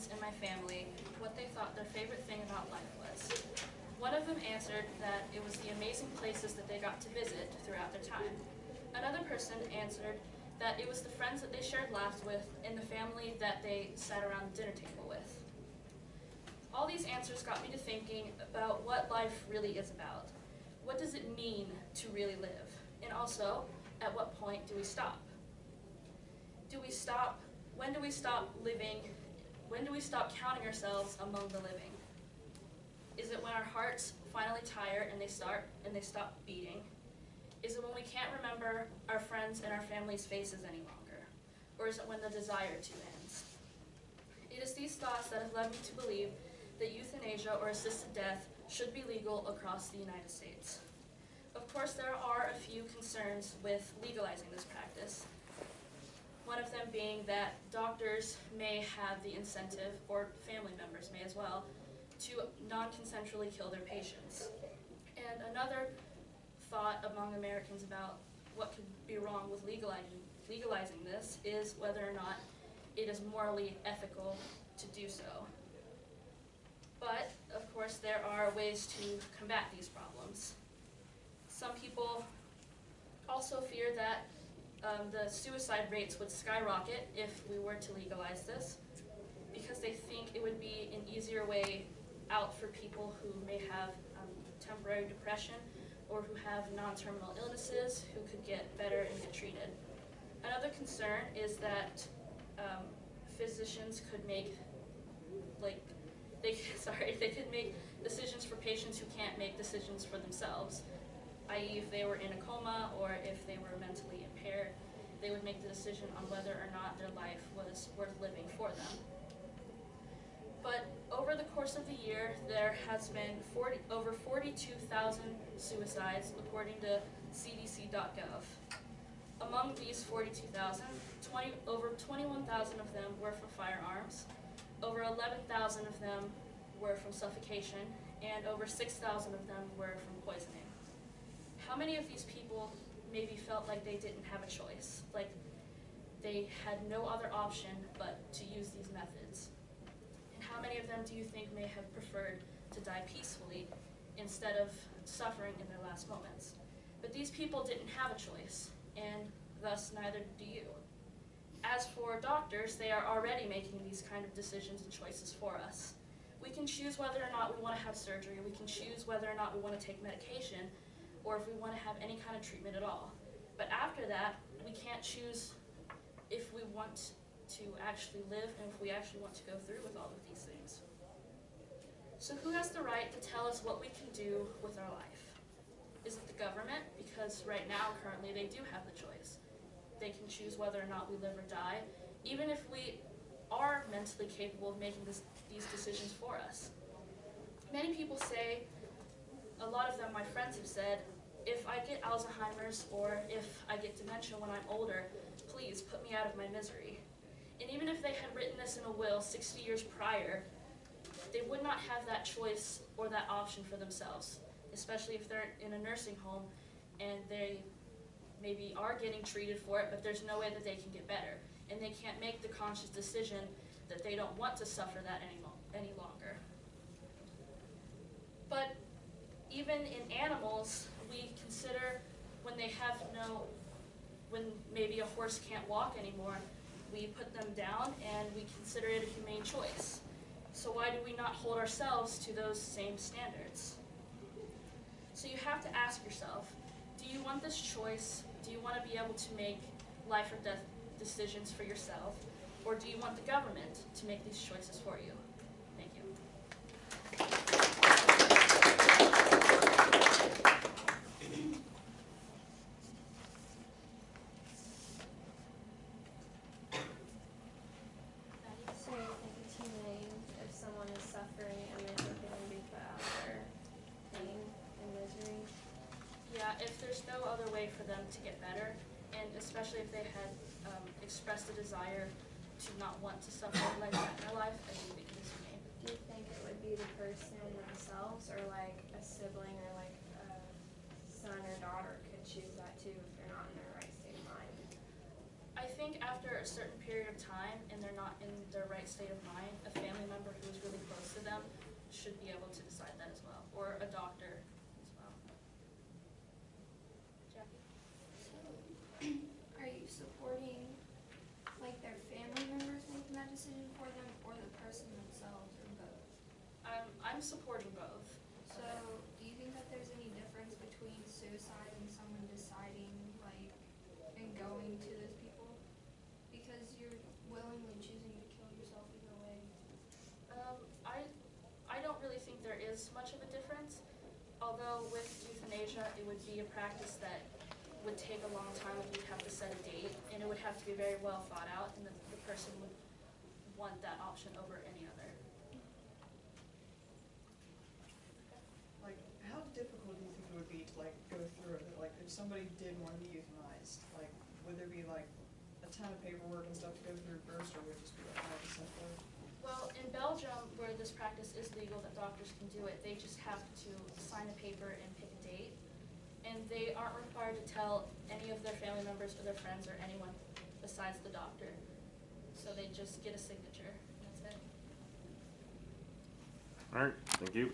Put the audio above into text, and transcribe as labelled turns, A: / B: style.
A: friends in my family what they thought their favorite thing about life was. One of them answered that it was the amazing places that they got to visit throughout their time. Another person answered that it was the friends that they shared laughs with and the family that they sat around the dinner table with. All these answers got me to thinking about what life really is about. What does it mean to really live? And also, at what point do we stop? When do we stop living? When do we stop counting ourselves among the living? Is it when our hearts finally tire and they stop beating? Is it when we can't remember our friends and our family's faces any longer? Or is it when the desire to ends? It is these thoughts that have led me to believe that euthanasia or assisted death should be legal across the United States. Of course, there are a few concerns with legalizing this practice. One of them being that doctors may have the incentive, or family members may as well, to non-consensually kill their patients. And another thought among Americans about what could be wrong with legalizing this is whether or not it is morally ethical to do so. But, of course, there are ways to combat these problems. Some people also fear that the suicide rates would skyrocket if we were to legalize this, because they think it would be an easier way out for people who may have temporary depression or who have non-terminal illnesses who could get better and get treated. Another concern is that physicians could make they could make decisions for patients who can't make decisions for themselves, i.e. if they were in a coma or if they were mentally impaired, they would make the decision on whether or not their life was worth living for them. But over the course of the year, there has been over 42,000 suicides according to cdc.gov. Among these 42,000, over 21,000 of them were from firearms, over 11,000 of them were from suffocation, and over 6,000 of them were from poisoning. How many of these people maybe felt like they didn't have a choice, like they had no other option but to use these methods? And how many of them do you think may have preferred to die peacefully instead of suffering in their last moments? But these people didn't have a choice, and thus neither do you. As for doctors, they are already making these kind of decisions and choices for us. We can choose whether or not we want to have surgery, we can choose whether or not we want to take medication, or if we want to have any kind of treatment at all. But after that, we can't choose if we want to actually live and if we actually want to go through with all of these things. So who has the right to tell us what we can do with our life? Is it the government? Because right now, currently, they do have the choice. They can choose whether or not we live or die, even if we are mentally capable of making these decisions for us. Many people say, a lot of them, my friends have said, if I get Alzheimer's or if I get dementia when I'm older, please put me out of my misery. And even if they had written this in a will 60 years prior, they would not have that choice or that option for themselves, especially if they're in a nursing home and they maybe are getting treated for it, but there's no way that they can get better. And they can't make the conscious decision that they don't want to suffer that any longer. But even in animals, we consider when maybe a horse can't walk anymore, we put them down and we consider it a humane choice. So why do we not hold ourselves to those same standards? So you have to ask yourself, do you want this choice? Do you want to be able to make life or death decisions for yourself? Or do you want the government to make these choices for you? Thank you.
B: So you think it's humane if someone is suffering and they think they can be put out of their pain and misery?
A: Yeah, if there's no other way for them to get better, and especially if they had expressed a desire to not want to suffer like that in their life, I do think it is humane.
B: Do you think it would be the person themselves, or like a sibling or like a son or daughter could choose that too if they're not in their right state of mind?
A: I think think after a certain period of time and they're not in their right state of mind, a family member who is really close to them should be able to decide that as well, or a doctor as well. Jackie?
B: So, are you supporting like their family members making that decision for them, or the person themselves, or both?
A: I'm supporting both.
B: So, do you think that there's any difference between suicide and someone deciding, like, and going to those people? Because you're willingly choosing to kill yourself either way.
A: I don't really think there is much of a difference, although with euthanasia it would be a practice that would take a long time and you'd have to set a date, and it would have to be very well thought out, and the person would want that option over any other.
C: Like, how difficult do you think it would be to like go through it? Like, if somebody did want to be euthanized, like, would there be like a ton of paperwork and stuff to go through first, or would it just be like kind of simpler?
A: Well, in Belgium, where this practice is legal, that doctors can do it, they just have to sign a paper and pick a date. And they aren't required to tell any of their family members or their friends or anyone besides the doctor. So they just get a signature, and that's it.
D: All right, thank you.